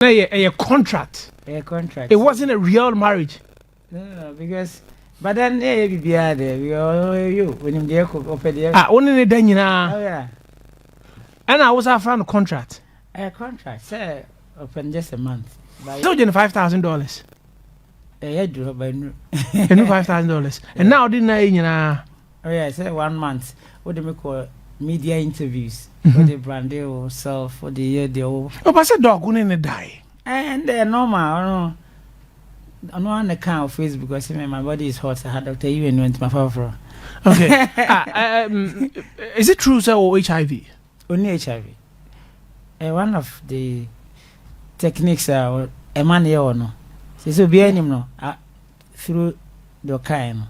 A contract. A contract. It wasn't a real marriage. No, because but then we are there. We are you when you there open there. Only the Daniela. Oh yeah. And I was found a contract. A contract, say open just a month. So you $5,000. Yeah, do by no. $5,000. And now didn't I? Oh yeah, say 1 month. What do we call media interviews? For the brand they will sell for the year they will. Oh, but a dog wouldn't die. And they're normal. I'm not on the account of Facebook because my body is hot. I had Dr. Ewan went to my father. Okay. Is it true, sir, or HIV? Only HIV. One of the techniques are a man here or no. So be any no through the kind.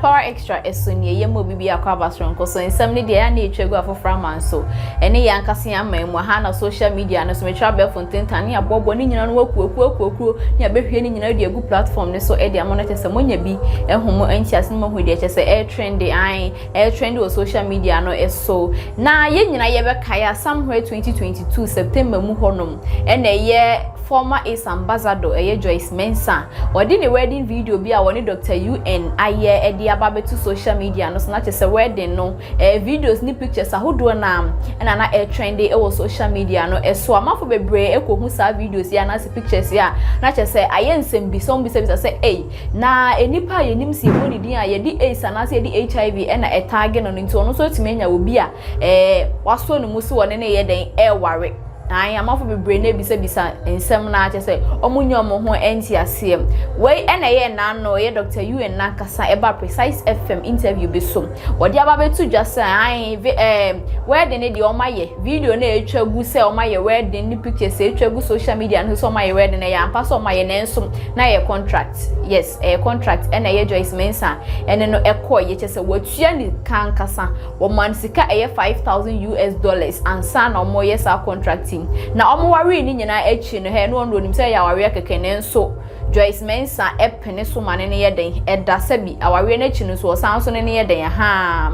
Power extra esunye yemo bibi akwa so nsem ne de ya na etwegu afofra man so ene ya nkase ya man mu ha na social media no so me travel fonten tane abobo ni nyina no wakuo ni abehwe ni nyina de egu platform ne so e de amonete se monya bi ehomo antiase no mahu de chese air trend o social media no eso na ye nyina ye be kaya somewhere 2022 September mu honom ene ye former ace ambassador Joyce Mensah odi ne wedding video bi a woni Dr. UN aye edi ababe to social media no so na chese wedding no videos ni pictures ahodo na na air trend e wo social media no eso amafo bebre ekohu sa videos ya na se pictures ya na chese aye nsem bi so bi se say na enipa ye nim si woni din aye di ace na se di HIV na etag no nti ono so timenya obi a waso no musi woni ne ye den ware I am off be brain bisa nsem na ache say omunye omo ho enti asem we na ye na no ye Dr. UN na kasa eba precise FM interview be so wodi ababetu just where the ne di omaye video na etwagu say omaye where the ni pictures etwagu social media no so omaye where the na ya ampa so omaye na nsum na ye contract yes contract na ye Joyce Mensah ene no ekọ ye chese watua ni kan kasa wo man sika $5,000 ansa na omo ye sa contracting na omo wari ni nyina echi no he no ndo nim say ya wari keke ne nso Joyce Mensah epene so mane ne yeden edasa bi awari na echi no so san so ne yeden ha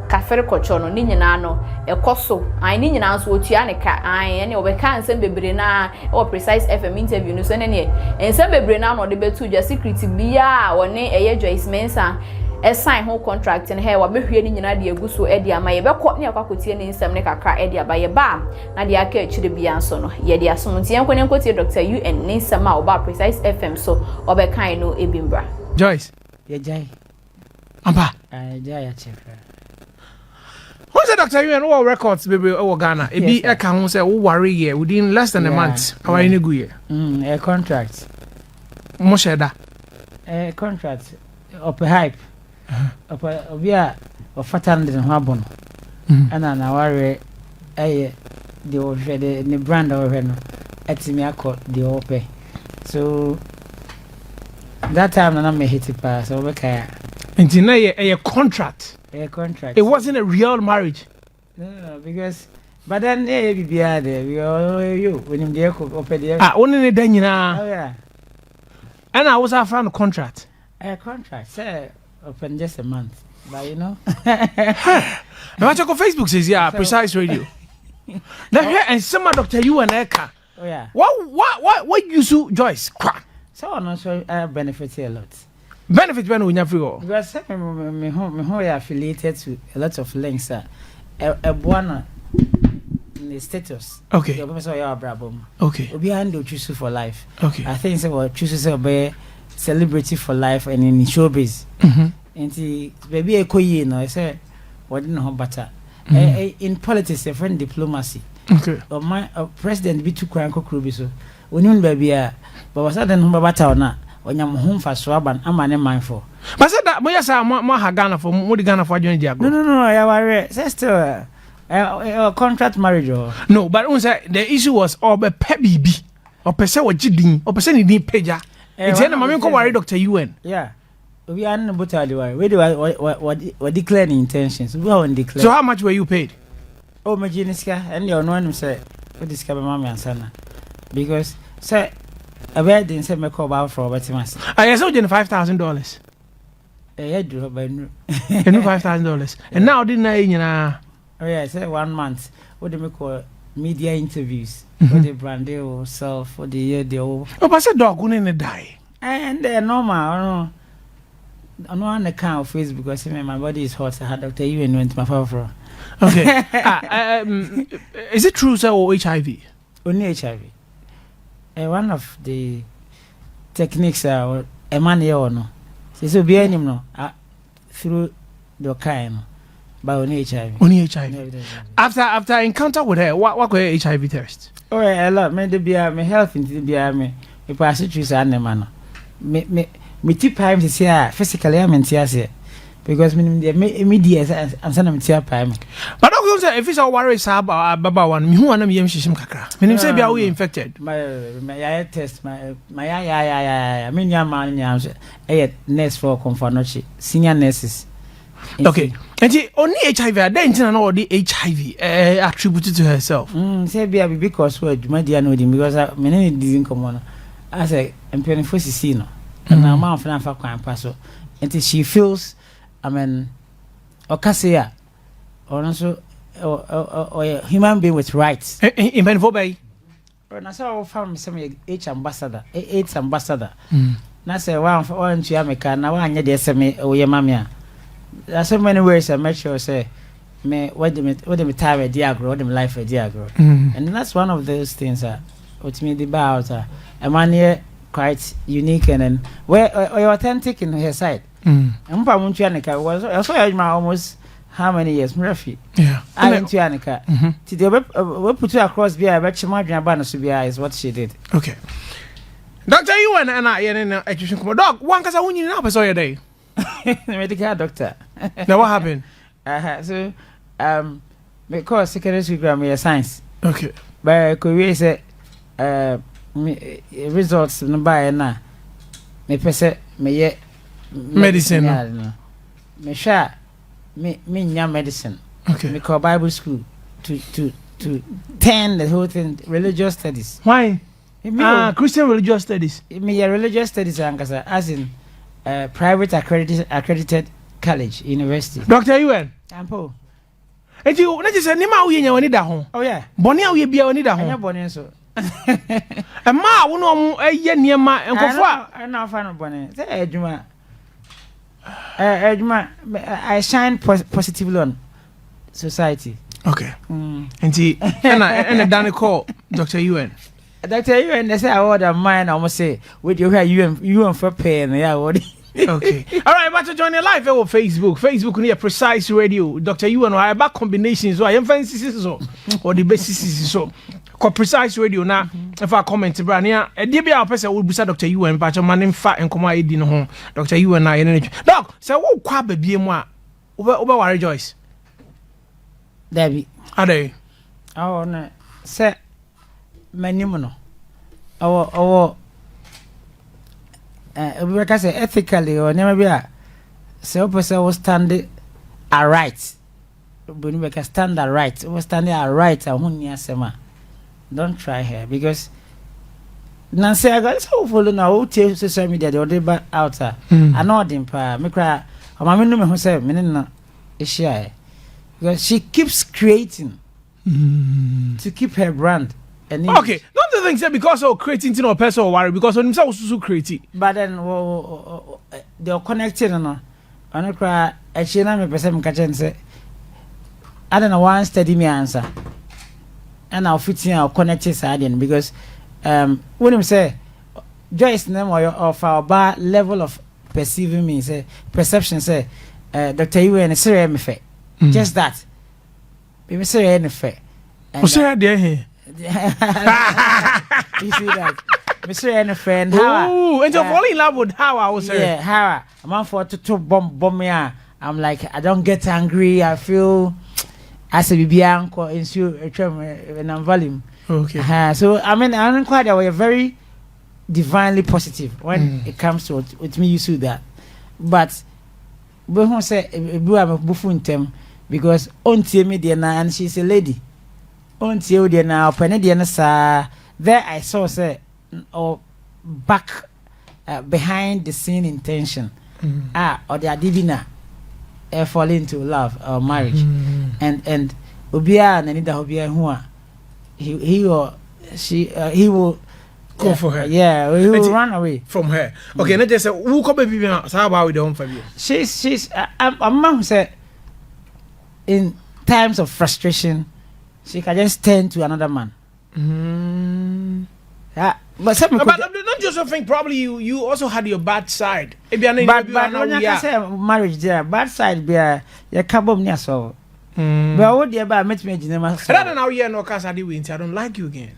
kafere kocho no ni nyina no ekoso an ni nyina so otua ne ka an ne obeka nsem bebre na e precise FM interview no so ne ne nsem bebre na no de betu just secret bia woni Joyce Mensah sign whole contract and here wa behwe ni nyina de egu so e de ama ye bekọ ne akwakotie ne nsem ne kakra e de aba ye ba na de aka echire bia nso no ye de asomntie enko ne nkotie Dr. UN ne nsem a oba precise FM so obekan no ebimbra Joyce ye jai amba jai ya chefra what's the Dr. UN all records baby o Ghana e bi e ka ho say wo ware ye within less than a month aware ne gu ye a contract mo sheda a contract up hype obia ofatan de ho abono ana na ware de o hwede ne brand o hwe no atimi akọ de o pe so that time na me hit pa so we kaya nti na a contract it wasn't a real marriage no because but then bibia there we are you when him there open there only ne dan nyina oh yeah and I was found a contract say open just a month, but you know. Now I check on Facebook says precise radio. Now here and some Dr. UN Eka. Oh yeah. What you do, Joyce? So I'm also benefit a lot. Benefit when we have free. Because me home affiliated to a lot of links. A one the status. Okay. The professor ya brabom. Okay. Obi handle choose for life. Okay. I think say what choose to be celebrity for life and in showbiz. And baby ekoyi no say what didn't know better. In politics a friend diplomacy. Okay. Or my president be too crank kokrubi so. When baby but was that no better or not. When I'm home for swaban I'm an mindful. But said that moya sa mo Ghana for mo Ghana for join dia go. No, I worry. Say still contract marriage or no, but the issue was be bibi or person wa gidin or person ni peja. It's na mama ko worry Dr. UN. Yeah. We are not about to worry. We do what declare intentions. We are declare. So how much were you paid? Oh, my genius and your one say what discover mommy and son. Because say a wedding say me call about for what must. I saw $5,000. Yeah, do by no. $5,000. And now didn't I? Oh yeah, say 1 month. What do we call media interviews? What the brand they will sell for the year they will. Oh, but I said dog wouldn't die. And they're normal. I'm not on the account of Facebook because my body is hot. I had Dr. Ewan went to my father. Okay. Is it true, sir, or HIV? Only HIV. One of the techniques are a man here or no. So be any no through the kind by only HIV. Only HIV. After encounter with her, what were HIV test? Oh, a lot. Me the be my health into the be me. If I see choose an man. Me tip time to say physically I'm in tears because me media and send them tear time. But don't say if it's a worry about baba one, me who wanna be shishim kakra. Me say be we infected. My test my I mean your man nurse for comfort senior nurses. Okay. And she only HIV, I didn't know the HIV attributed to herself. Say be because what my dear know him because many didn't come on. I say I'm 24 cc no. And now man for na kwan paso. Until she feels I mean okasia or also or a human being with rights. In Benfobay. Na so farm some H ambassador, AIDS ambassador. Na say one to America na one dey say me o ye mamia. There's so many ways I make sure say me what them time a diagro, what them life a diagro. And that's one of those things that what me the about a man here quite unique and then where you're authentic in her side. Mpa muntu anika was also almost how many years Murphy? Yeah. I went to Anika. Today we put her across beer but she might is what she did. Okay. Doctor, you and I in education come dog one cause I won you now so your day. Medical doctor. Now what happened? So because secondary grammar science. Okay. But Korea say results no buy na me pese me ye medicine no. Me sha me nya medicine. Okay. Me call Bible school to turn the whole thing religious studies. Why? Christian religious studies. Me religious studies as in private accredited college university. Dr. Ewan. Ampo. And you not just any ma we nya woni da ho. Oh yeah. Boni we bia woni da ho. Anya boni so. E ma wo no eye niema enkofo I na fa no boni. Say eduma. Eduma I shine positively on society. Okay. And and Danny call Dr. Ewan. Dr. Ewan they say I order mine almost say with you you for pain yeah what. Okay. All right, about to join your live on Facebook. Facebook near Precise Radio. Dr. Ewan or I back combinations so I am fancy so or the basis so called Precise Radio now. If I comment brania a DBA person will be Dr. Ewan but your man in fat and come in home. Dr. Ewan I energy. Doc, so what quab be moi over Joyce? Debbie. Are they? Oh no. Say manimuno. Oh we can say ethically or never be so person will stand a right. When we can stand a right, we stand a right and who near sema. Don't try her because Nancy I got so follow now who social media the other out I know them pa me cry my no me who say me na issue because she keeps creating to keep her brand. Okay, not the thing say because of creating no person or worry because when himself also creative. But then they're connected no. I no cry actually na me person catch and say I don't know one steady me answer. And I'll fit in our connected side because when him say Joyce name of our bar level of perceiving me say perception say Dr. Ewan is serious me fair. Just that. We say anything. What's there here? You see that? Mr. and a friend. Oh, and you're falling in love with how I was saying. Yeah, how I'm on for to bomb me. I'm like, I don't get angry. I feel as a baby uncle in when I'm volume. Okay. So I mean, I'm quite aware, very divinely positive when it comes to with me. You see that, but who say I'm buffing them because auntie me there now and she's a lady. Auntie you there now, penny there na there I saw say or back behind the scene intention or the adivina fall into love or marriage. And Obia and Anita Obia who he or she he will go for her. Yeah, he will run away from her. Okay, let's just say who come baby now. So how about we don't for you? She's a mom said in times of frustration she can just turn to another man. But don't you also think probably you also had your bad side? But when you say marriage there, bad side be your carbon near so. But what the about met me in the master? I don't know you no cause I don't like you again.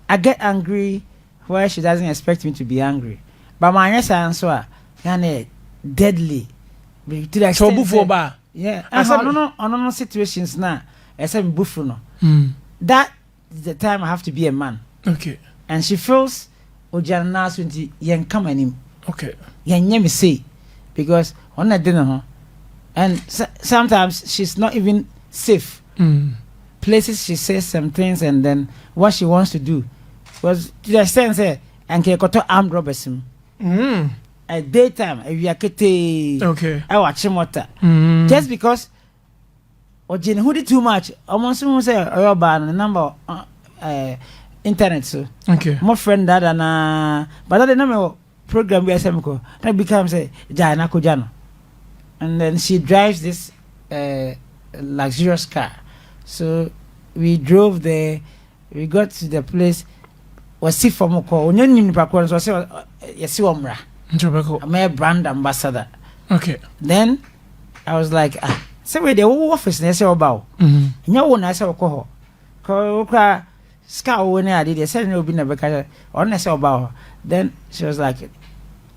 I get angry where she doesn't expect me to be angry. But my answer is deadly. To the extent yeah. No situations now. Except buffalo. That is the time I have to be a man. Okay. And she feels Ojana Swinty yen come him. Okay. Yen me say because on that dinner and sometimes she's not even safe. Places she says some things and then what she wants to do was to the extent say and ke koto armed robbers at daytime if you are okay I watch him water just because Ojin who did too much almost say the number internet so okay more friend that and but that number program we SMCO that becomes a Jana Kojano and then she drives this luxurious car. So we drove there, we got to the place was see from Moko onye nim nipa ko so say yesi omra I'm a brand ambassador. Okay, then I was like say we the office na say oba nya wo na say ko ho ska wo na ade say na obi na beka on na say oba. Then she was like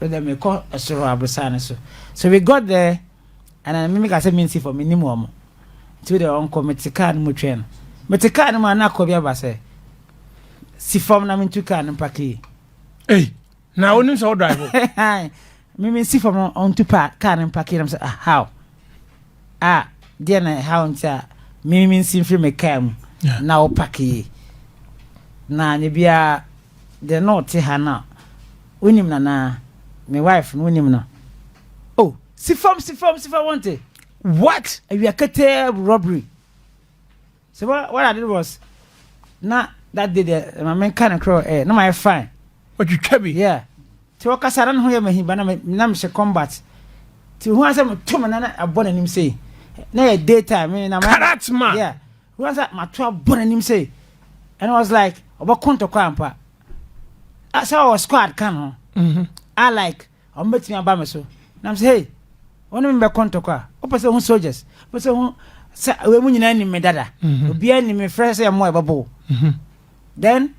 let me call a soro abusana so we got there and I mimi ka say me see for minimum to the uncle metika no train metika no ma na ko bia ba say si form na me to car no paki na onim so drive mimi si form on to car no paki am say how there na how ntia mimi si free me kam na o paki na ne bia the not ha na unim na my wife no unim na si form want it. What? We are cutting robbery. So what I did was, not that day my man kind of crow. No, my fine. But you can be. Yeah. To walk us around here, me but I'm combat. To who has a 2 minutes a born him say. No daytime. Karatsma. Yeah. Who has that my 12 born him say. And I was like, about Conto Campa. I saw our squad come. I like. I'm meeting about me so. And I'm saying, hey. One of them conto kwa. Opa soldiers. But so we munyina ni medada. Obi ani me fresh say mo ebabo. Then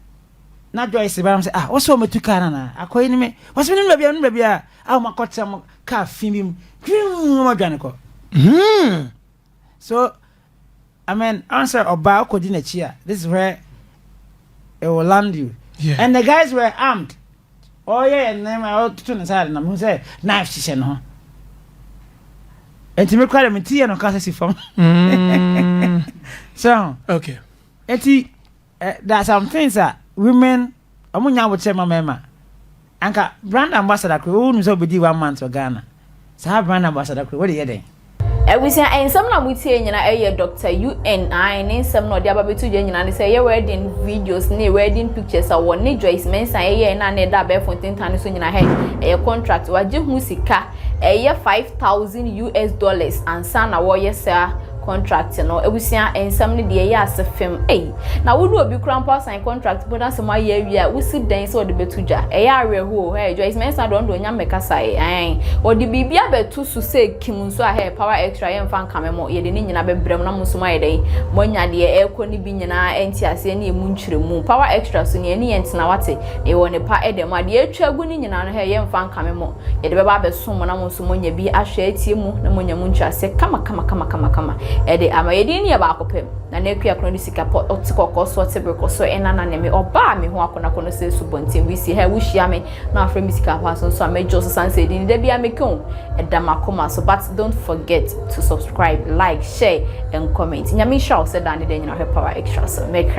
na Joyce ba am say what's so metuka na akoyi ni me. What's me no bia makota mo ka fimim. Mo dwane ko. So I mean answer oba okodi na chia. This is where it will land you. Yeah. And the guys were armed. Oh yeah, and then I to na side na me say knife she no. And to me cry me tea no case from. So okay. There are some things that women amunya would say mama. Anka brand ambassador ko unu so be 1 month to Ghana. So have brand ambassador ko what dey there? We say ensam na mutie nyina Dr. UNI ne ensam na odi ababetu je nyina ne say ye wedding videos ne wedding pictures awon ne Joyce Mensah ye na ne da be fontin tan so nyina he contract waje hu sika $5,000 ansa na wo ye sa contract no ebusia ensam ne de ye asefem na wo do obi krampa sign contract but asem aye awia wo si den so de betuja areho Joyce Mensah don do nya meka sai odi bibia betu su se kim so power extra ye mfa nkamemo ye de ne nyina bebrem na musoma ye den monya de ekọ ni bi nyina enti ase ne emu nkyeremu power extra so ne ne yentina wate e wo ne pa edem ade atwagu ni nyina no ye mfa nkamemo ye de beba besom na musomo nya bi ahwe atie mu na monya mu nkyase kama ede amayedi ni aba akopem na nekua krono sika pot otikoko so tebeko so enana ne me oba me ho akona kono se subontin wi si ha wuhia me na afre misika pa so amejo so sanse di de bia mekon edamakoma so but don't forget to subscribe, like, share and comment. Nyamisha said that the Power Extra so make